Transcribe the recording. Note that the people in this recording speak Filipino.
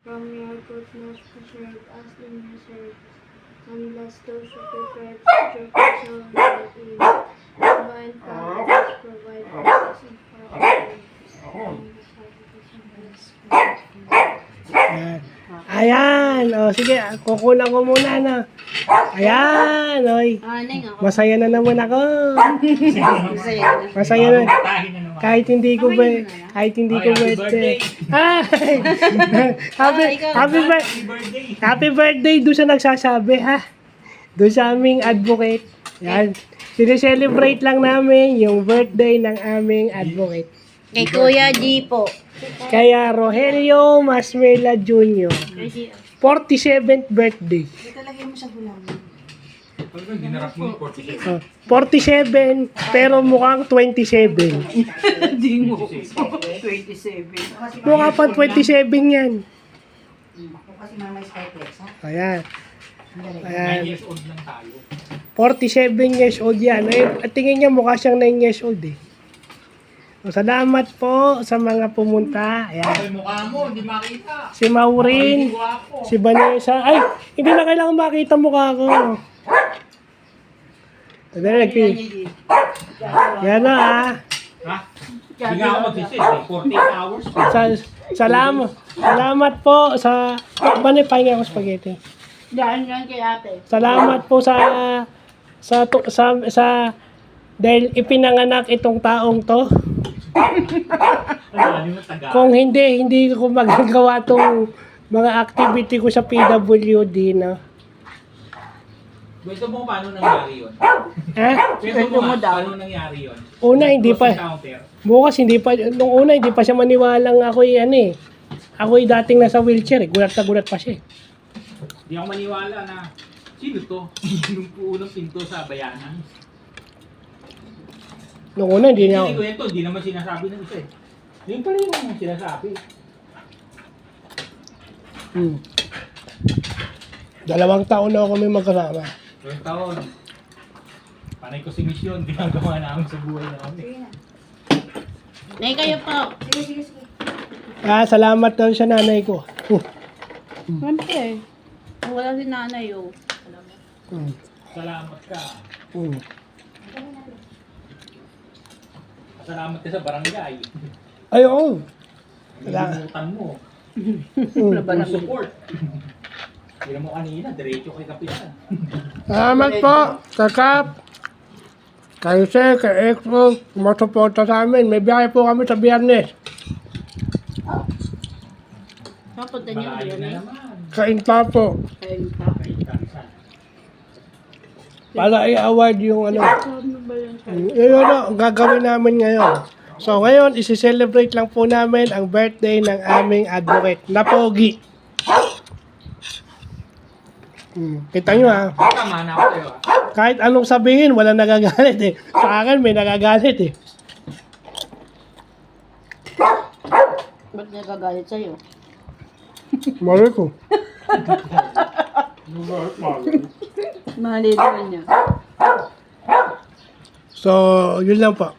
From your goodness preserve us in your service, and bless those who prepare to joke so that in divine providence provide blessing for all. Ayan. Ayan. O, sige. Kukunan ko muna, no. Ayan. Oy. Masaya na naman ako. Masaya na. Kahit hindi ko birthday. Ay! Happy birthday doon sa nagsasabi, ha? Doon sa aming advocate. Yan. Sineselebrate lang namin yung birthday ng aming advocate. Kay Kuya G po. Kaya Rogelio Masmela Jr. 47th birthday. Oh, 47 pero mukhang 27. Di mo. 27. Mukha pa 27 yan. Ayan. Ayan. 9 years old lang tayo. 47 years old yan. Eh, at tingin niya mukha siyang 9 years old eh. So, salamat po sa mga pumunta. Ayan. Ay, mukha mo, hindi makita. Si Maureen, si Vanessa. Ay, hindi na kailangan makita mukha ko. Yan na ah. Ha? Hindi nga ako mag-visit eh. 48 hours. Salamat po sa... Bani, pahinga ako spaghetti. Daan yan kay ate. Salamat po sa dahil ipinanganak itong taong to. Kung hindi ko magagawa tong mga activity ko sa PWD, no? Kwento mo paano nangyari yun? Ha? Kwento mo paano nangyari yun? Una, hindi pa. Bukas, hindi pa. Nung una, hindi pa siya maniwalang ako'y ako'y dating nasa wheelchair. Gulat na gulat pa siya. Hindi ako maniwala na sino to? Yung unang pinto sa bayanan. Nung una, hindi niya Hindi kwento, hindi naman sinasabi ng isa eh. Yung pala yung sinasabi. 2 taon na kami magkasama. 2 taon. Panay ko si mission, ginagawa namin sa buhay namin. Nay kayo po. Salamat daw sa nanay ko. Siyempre. Wala si nanay oh. Salamat ka. Mm. Salamat ka sa barangay. Ay, oo. Nilimutan mo. Full support. Hindi mo kanina, diretso kay Kapitan. Salamat po, Kakap. Kayo siya, kay Expo, masuporta sa amin. May biyahe po kami sa Biyernes. Papunta niyo Malayo yun na eh. naman. Kain pa po. Ayun pa. Para i-award yung ano. Ano ba yun? Yun ang gagawin namin ngayon. So ngayon, isi-celebrate lang po namin ang birthday ng aming advocate na pogi. Kita nyo ha. Tama na ako sa'yo. Kahit anong sabihin, wala nagagalit eh. Sa akin, may nagagalit eh. Ba't nagagalit sa'yo? Mali ko. Mali naman niya. So, yun lang po.